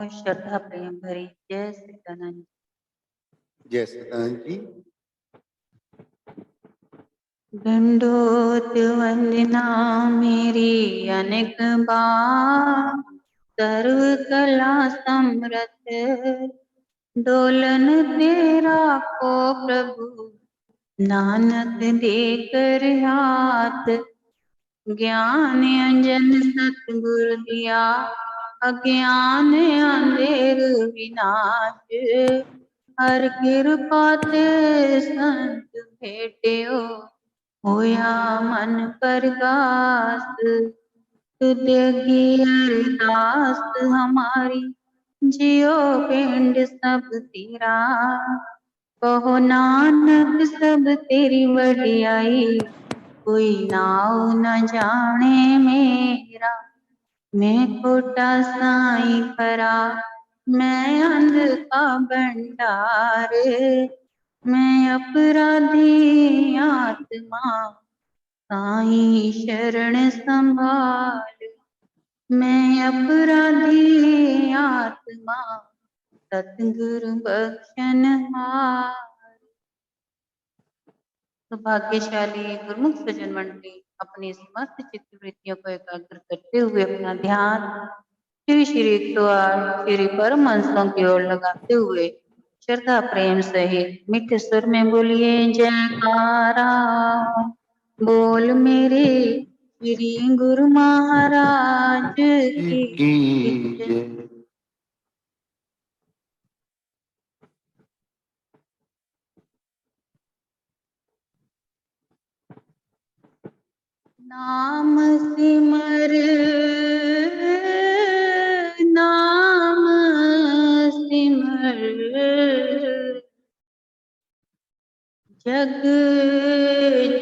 श्रद्धा प्रेम भरी जय सच्चिदानंद। जय सच्चिदानंद जी। दंडोत वंदना मेरी अनेक बार, सर्व कला समरथ डोलन तेरा को प्रभु, नानक देकर हाथ ज्ञान अंजन सतगुरु दिया, अज्ञान अंधेर विनाश। हर कृपा ते संत भेटियो, होया मन प्रगास। तुझगी अरदास हमारी, जियो पिंड सब तेरा। कहो नानक सब तेरी वडियाई, कोई नाव न जाने मेरा। मैं खोटा साईं खरा, मैं अंध का भंडार। मैं अपराधी आत्मा, साईं शरण संभाल। मैं अपराधी आत्मा, सतगुरु बख्शन हार। सौभाग्यशाली गुरुमुख सज्जन मंडली अपनी समस्त चित्त वृत्तियों को एकाग्र करते हुए अपना ध्यान श्री श्री श्री परमहंसों की ओर लगाते हुए श्रद्धा प्रेम सहित मीठे स्वर में बोलिए जयकारा। बोल मेरे श्री गुरु महाराज की जय। नाम सिमर नाम सिमर, जग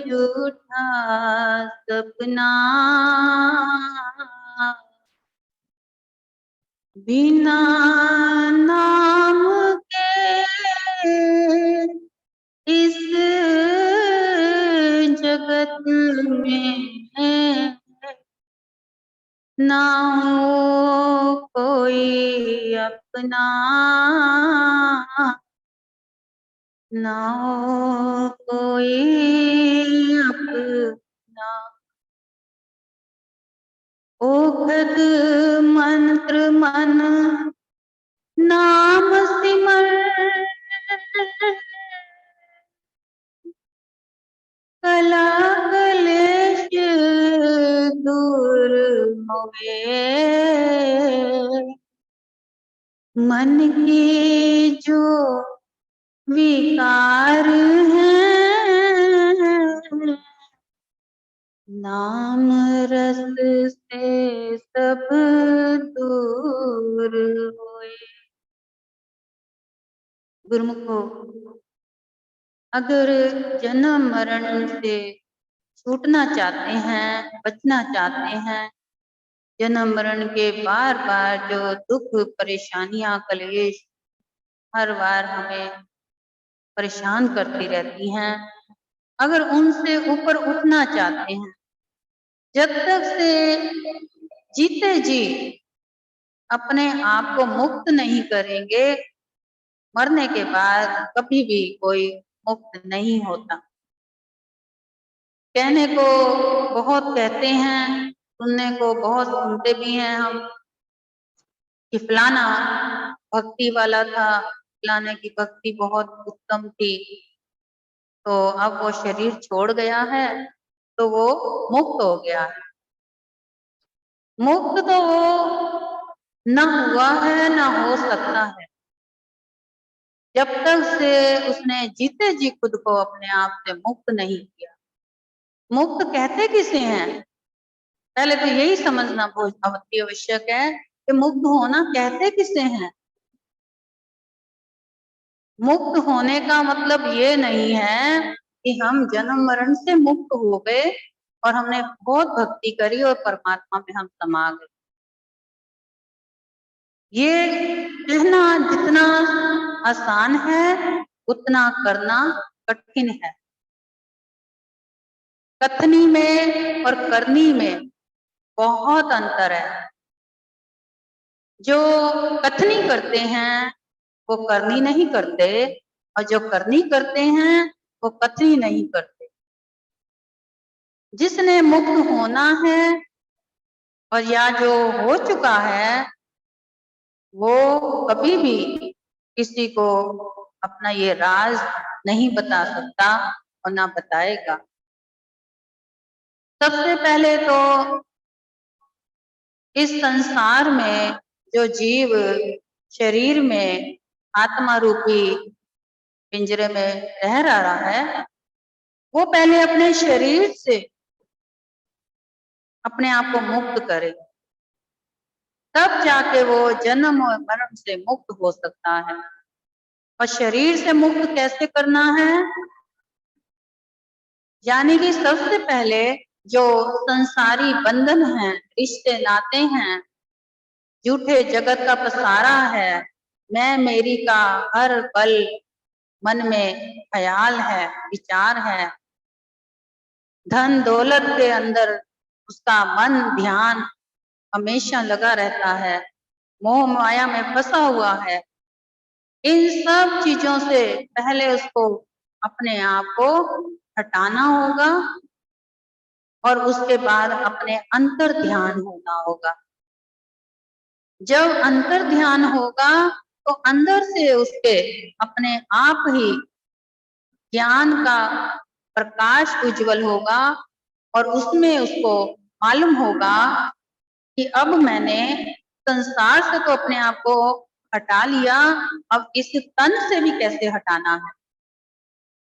झूठा सपना। बिना नाम के इस जगत में ना हो कोई अपना, ना हो कोई अपना। ओखद मंत्र मन नाम सिमर, कला कलेश दूर होवे। मन की जो विकार है, नाम रस से सब दूर होए। गुरुमुखो, अगर जन्म मरण से छूटना चाहते हैं, बचना चाहते हैं, जन्म मरण के बार बार जो दुख परेशानियां कलेश हर बार हमें परेशान करती रहती हैं, अगर उनसे ऊपर उठना चाहते हैं, जब तक से जीते जी अपने आप को मुक्त नहीं करेंगे, मरने के बाद कभी भी कोई मुक्त नहीं होता। कहने को बहुत कहते हैं, सुनने को बहुत सुनते भी हैं हम कि फलाना भक्ति वाला था, फलाने की भक्ति बहुत उत्तम थी, तो अब वो शरीर छोड़ गया है तो वो मुक्त हो गया है। मुक्त तो वो न हुआ है न हो सकता है, जब तक से उसने जीते जी खुद को अपने आप से मुक्त नहीं किया। मुक्त कहते किसे हैं, पहले तो यही समझना बहुत अति आवश्यक है कि मुक्त होना कहते किसे हैं। मुक्त होने का मतलब ये नहीं है कि हम जन्म मरण से मुक्त हो गए और हमने बहुत भक्ति करी और परमात्मा में हम समा गए। ये कहना जितना आसान है उतना करना कठिन है। कथनी में और करनी में बहुत अंतर है। जो कथनी करते हैं वो करनी नहीं करते, और जो करनी करते हैं वो कथनी नहीं करते। जिसने मुक्त होना है और या जो हो चुका है, वो कभी भी किसी को अपना ये राज नहीं बता सकता और ना बताएगा। सबसे पहले तो इस संसार में जो जीव शरीर में आत्मा रूपी पिंजरे में रह रहा है, वो पहले अपने शरीर से अपने आप को मुक्त करे, तब जाके वो जन्म और मरण से मुक्त हो सकता है। और शरीर से मुक्त कैसे करना है? यानी कि सबसे पहले जो संसारी बंधन है, रिश्ते नाते हैं, झूठे जगत का पसारा है, मैं मेरी का हर पल मन में ख्याल है, विचार है, धन दौलत के अंदर उसका मन ध्यान हमेशा लगा रहता है, मोह माया में फंसा हुआ है। इन सब चीजों से पहले उसको अपने आप को हटाना होगा और उसके बाद अपने अंतर ध्यान होना होगा। जब अंतर ध्यान होगा तो अंदर से उसके अपने आप ही ज्ञान का प्रकाश उज्जवल होगा और उसमें उसको मालूम होगा कि अब मैंने संसार से तो अपने आप को हटा लिया, अब इस तन से भी कैसे हटाना है।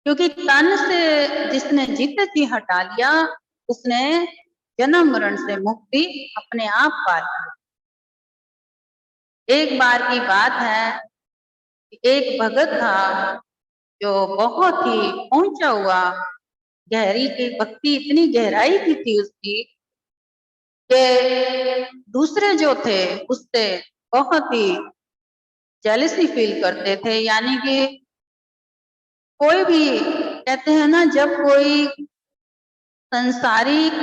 क्योंकि तन से जिसने जीते जी हटा लिया, उसने जन्म मरण से मुक्ति अपने आप पा ली। एक बार की बात है कि एक भगत था जो बहुत ही पहुंचा हुआ, गहरी की भक्ति इतनी गहराई की थी उसकी कि दूसरे जो थे उससे बहुत ही जेलसी फील करते थे। यानी कि कोई भी कहते हैं ना, जब कोई संसारिक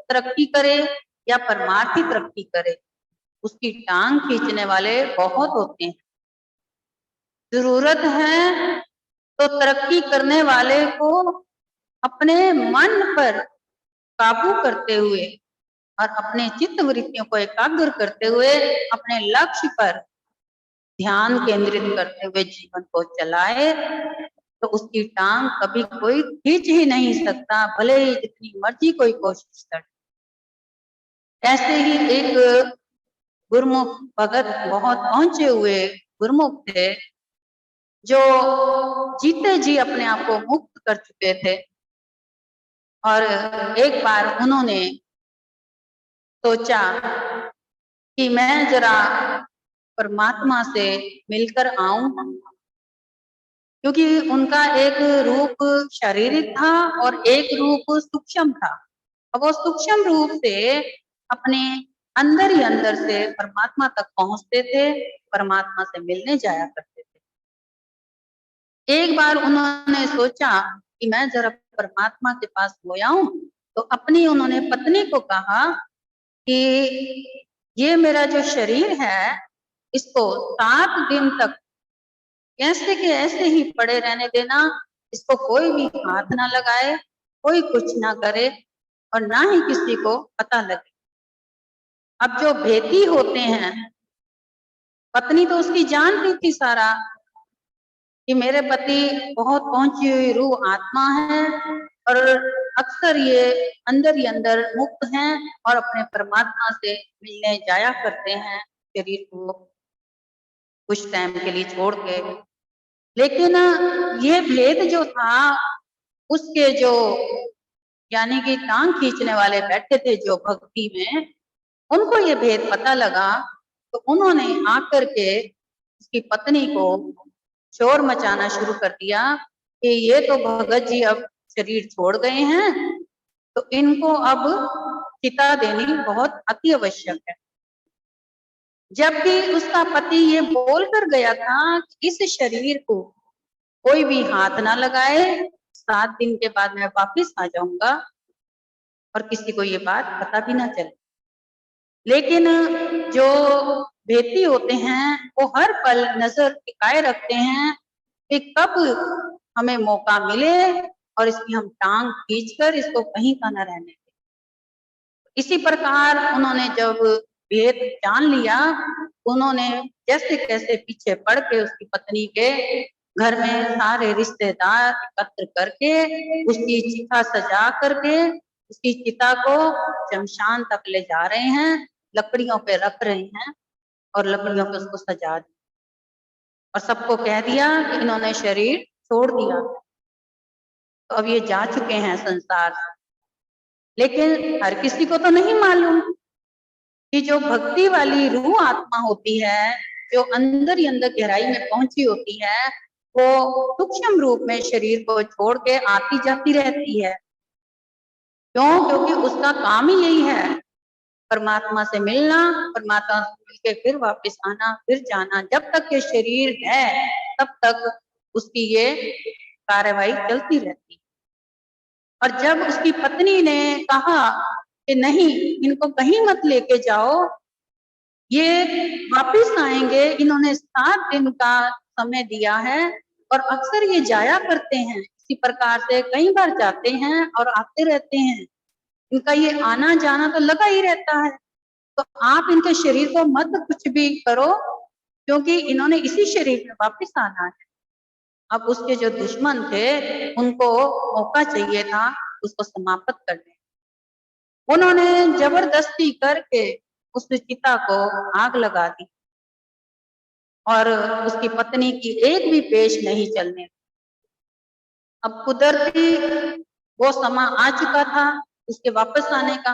तरक्की करे या परमार्थी तरक्की करे, उसकी टांग खींचने वाले बहुत होते हैं। जरूरत है तो तरक्की करने वाले को अपने मन पर काबू करते हुए और अपने चित्त वृत्तियों को एकाग्र करते हुए अपने लक्ष्य पर ध्यान केंद्रित करते हुए जीवन को चलाए, तो उसकी टांग कभी कोई खींच ही नहीं सकता, भले ही जितनी मर्जी कोई कोशिश करे। ऐसे ही एक गुरुमुख भगत, बहुत पहुंचे हुए गुरुमुख थे, जो जीते जी अपने आप को मुक्त कर चुके थे। और एक बार उन्होंने सोचा कि मैं जरा परमात्मा से मिलकर आऊं, क्योंकि उनका एक रूप शारीरिक था और एक रूप सूक्ष्म था। और वो सूक्ष्म रूप से अपने अंदर ही अंदर से परमात्मा तक पहुंचते थे, परमात्मा से मिलने जाया करते थे। एक बार उन्होंने सोचा कि मैं जरा परमात्मा के पास हो आऊं, तो अपनी उन्होंने पत्नी को कहा कि ये मेरा जो शरीर है, इसको 7 दिन तक ऐसे के ऐसे ही पड़े रहने देना, इसको कोई भी हाथ ना लगाए, कोई कुछ ना करे और ना ही किसी को पता लगे। अब जो भेदी होते हैं, पत्नी तो उसकी जानती थी सारा कि मेरे पति बहुत पहुंची हुई रूह आत्मा है और अक्सर ये अंदर ही अंदर मुक्त हैं और अपने परमात्मा से मिलने जाया करते हैं, शरीर को कुछ टाइम के लिए छोड़ के। लेकिन ये भेद जो था, उसके जो यानी कि टांग खींचने वाले बैठे थे जो भक्ति में, उनको ये भेद पता लगा, तो उन्होंने आकर के उसकी पत्नी को शोर मचाना शुरू कर दिया कि ये तो भगत जी अब शरीर छोड़ गए हैं, तो इनको अब चिता देनी बहुत अति आवश्यक है। जबकि उसका पति ये बोल कर गया था कि इस शरीर को कोई भी हाथ ना लगाए, 7 दिन के बाद मैं वापिस आ जाऊंगा और किसी को ये बात पता भी ना चले। लेकिन जो भेती होते हैं वो हर पल नजर टिकाए रखते हैं कि कब हमें मौका मिले और इसकी हम टांग खींचकर इसको कहीं का न रहने दें। इसी प्रकार उन्होंने जब भेद जान लिया, उन्होंने जैसे कैसे पीछे पड़ के उसकी पत्नी के घर में सारे रिश्तेदार एकत्र करके उसकी चिता सजा करके उसकी चिता को शमशान तक ले जा रहे हैं, लकड़ियों पे रख रहे हैं और लकड़ियों पे उसको सजा दिया और सबको कह दिया कि इन्होंने शरीर छोड़ दिया। तो अब ये जा चुके हैं संसार से, लेकिन हर किसी को तो नहीं मालूम कि जो भक्ति वाली रूह आत्मा होती है, जो अंदर ही अंदर गहराई में पहुंची होती है, वो सूक्ष्म रूप में शरीर को छोड़ के आती जाती रहती है। क्यों? क्योंकि उसका काम ही यही है, परमात्मा से मिलना, परमात्मा से मिलके फिर वापस आना, फिर जाना। जब तक ये शरीर है तब तक उसकी ये कार्यवाही चलती रहती है। और जब उसकी पत्नी ने कहा कि नहीं, इनको कहीं मत लेके जाओ, ये वापिस आएंगे, इन्होंने 7 दिन का समय दिया है और अक्सर ये जाया करते हैं, इसी प्रकार से कई बार जाते हैं और आते रहते हैं, इनका ये आना जाना तो लगा ही रहता है, तो आप इनके शरीर को मत कुछ भी करो, क्योंकि इन्होंने इसी शरीर में वापिस आना है। अब उसके जो दुश्मन थे उनको मौका चाहिए था उसको समाप्त करने। उन्होंने जबरदस्ती करके उस चिता को आग लगा दी और उसकी पत्नी की एक भी पेश नहीं चलने दी। अब कुदरती वो समय आ चुका था उसके वापस आने का।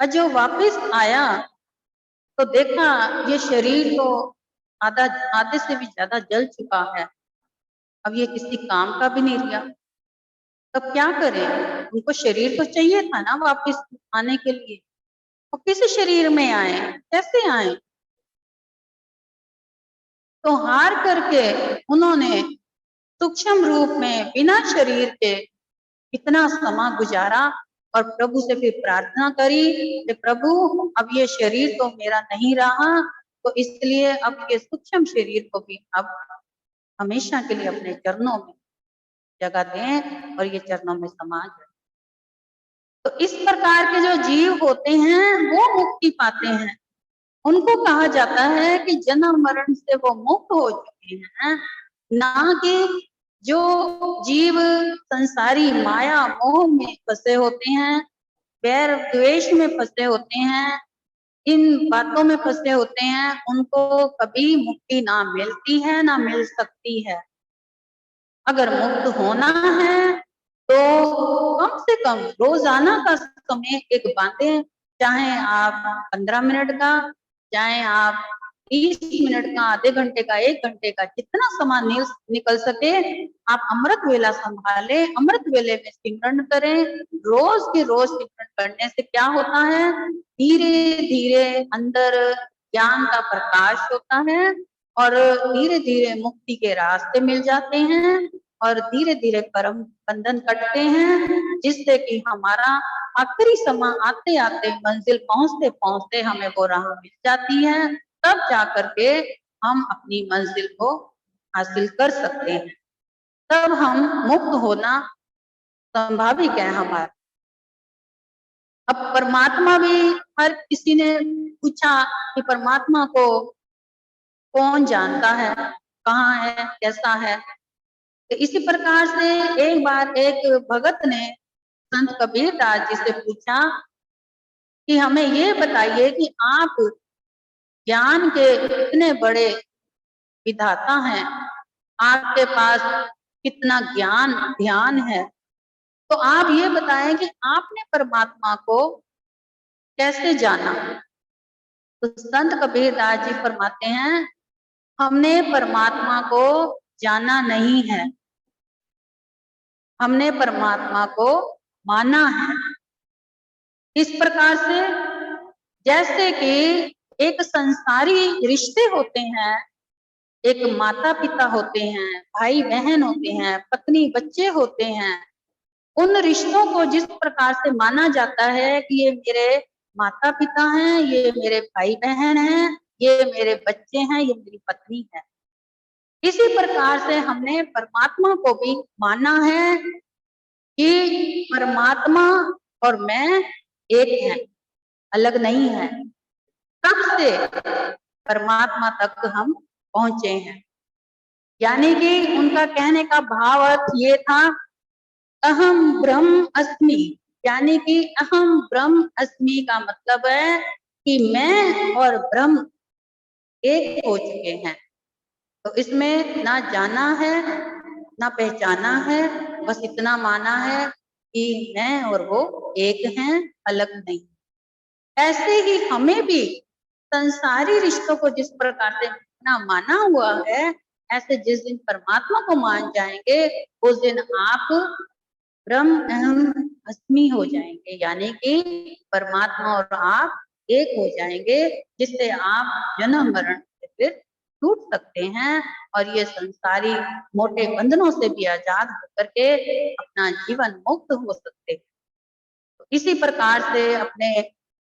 और जो वापस आया तो देखा ये शरीर तो आधे से भी ज्यादा जल चुका है, अब ये किसी काम का भी नहीं रहा। तब क्या करें? उनको शरीर तो चाहिए था ना वापस आने के लिए, वो किस शरीर में आए, कैसे आए? तो हार करके उन्होंने सूक्ष्म रूप में बिना शरीर के इतना समय गुजारा और प्रभु से फिर प्रार्थना करी कि प्रभु अब ये शरीर तो मेरा नहीं रहा, तो इसलिए अब ये सूक्ष्म शरीर को भी अब हमेशा के लिए अपने चरणों में जगह दें और ये चरणों में समा जाए। तो इस प्रकार के जो जीव होते हैं वो मुक्ति पाते हैं। उनको कहा जाता है कि जन्म मरण से वो मुक्त हो चुके हैं, ना कि जो जीव संसारी माया मोह में फंसे होते हैं, बैर द्वेष में फंसे होते हैं, इन बातों में फंसे होते हैं, उनको कभी मुक्ति ना मिलती है ना मिल सकती है। अगर मुक्त होना है तो कम से कम रोजाना का समय एक बांधे, चाहे आप 15 मिनट का, चाहे आप 30 मिनट का, आधे घंटे का, 1 घंटे का, जितना समय निकल सके आप अमृत वेला संभाले, अमृत वेले में सिमरन करें। रोज के रोज सिमरन करने से क्या होता है, धीरे धीरे अंदर ज्ञान का प्रकाश होता है और धीरे धीरे मुक्ति के रास्ते मिल जाते हैं और धीरे धीरे कर्म बंधन कटते हैं, जिससे कि हमारा आखिरी समय आते आते मंजिल पहुंचते पहुंचते हमें वो राह मिल जाती है, तब जाकर के हम अपनी मंजिल को हासिल कर सकते हैं। तब हम मुक्त होना संभाविक है हमारा। अब परमात्मा भी, हर किसी ने पूछा कि परमात्मा को कौन जानता है, कहाँ है, कैसा है? तो इसी प्रकार से एक बार एक भगत ने संत कबीरदास जी से पूछा कि हमें ये बताइए कि आप ज्ञान के इतने बड़े विधाता हैं, आपके पास कितना ज्ञान ध्यान है, तो आप ये बताएं कि आपने परमात्मा को कैसे जाना? तो संत कबीरदास जी फरमाते हैं, हमने परमात्मा को जाना नहीं है, हमने परमात्मा को माना है। इस प्रकार से जैसे कि एक संसारी रिश्ते होते हैं, एक माता पिता होते हैं, भाई बहन होते हैं, पत्नी बच्चे होते हैं, उन रिश्तों को जिस प्रकार से माना जाता है कि ये मेरे माता पिता हैं, ये मेरे भाई बहन हैं, ये मेरे बच्चे हैं, ये मेरी पत्नी है। इसी प्रकार से हमने परमात्मा को भी माना है कि परमात्मा और मैं एक हैं, अलग नहीं है। तब से परमात्मा तक हम पहुंचे हैं। यानी कि उनका कहने का भाव अर्थ ये था, अहम ब्रह्म अस्मि। यानी कि अहम ब्रह्म अस्मि का मतलब है कि मैं और ब्रह्म एक हो चुके हैं। तो इसमें ना जाना है ना पहचाना है, बस इतना माना है कि मैं और वो एक हैं, अलग नहीं। ऐसे ही हमें भी संसारी रिश्तों को जिस प्रकार से अपना माना हुआ है, ऐसे जिस दिन परमात्मा को मान जाएंगे उस दिन आप ब्रह्म अहम अस्मि हो जाएंगे। यानी कि परमात्मा और आप एक हो जाएंगे, जिससे आप जन्म मरण से फिर छूट सकते हैं और ये संसारी मोटे बंधनों से भी आजाद होकर के अपना जीवन मुक्त हो सकते हैं। तो इसी प्रकार से अपने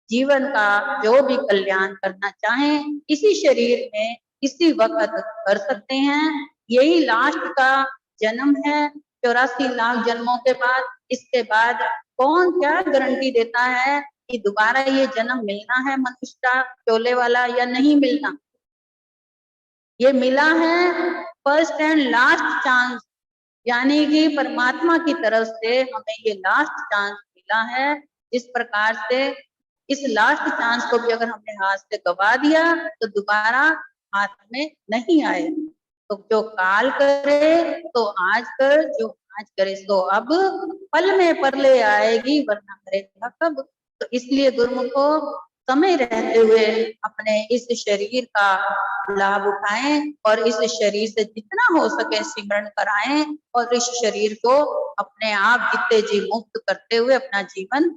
जीवन का जो भी कल्याण करना चाहें इसी शरीर में इसी वक्त कर सकते हैं। यही लास्ट का जन्म है, 84 लाख जन्मों के बाद। इसके बाद कौन क्या गारंटी देता है कि दोबारा ये जन्म मिलना है मनुष्य का चोले वाला या नहीं मिलना। ये मिला है फर्स्ट एंड लास्ट चांस, यानी कि परमात्मा की तरफ से हमें ये लास्ट चांस मिला है। जिस प्रकार से इस लास्ट चांस को भी अगर हमने हाथ से गवा दिया तो दोबारा हाथ में नहीं आए। तो जो काल करे तो आज कर, जो आज करे सो अब, पल में परले आएगी वरना करेगा कब। तो इसलिए गुरुमुखो समय रहते हुए अपने इस शरीर का लाभ उठाएं और इस शरीर से जितना हो सके सिमरन कराएं और इस शरीर को अपने आप जीते जी मुक्त करते हुए अपना जीवन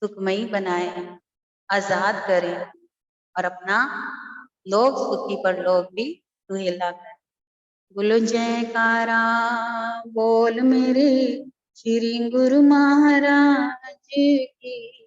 सुखमयी बनाएं, आजाद करें और अपना लोक सुखी पर लोग भी सुहेला करें। बोलो जयकारा बोल मेरे श्री गुरु महाराज की।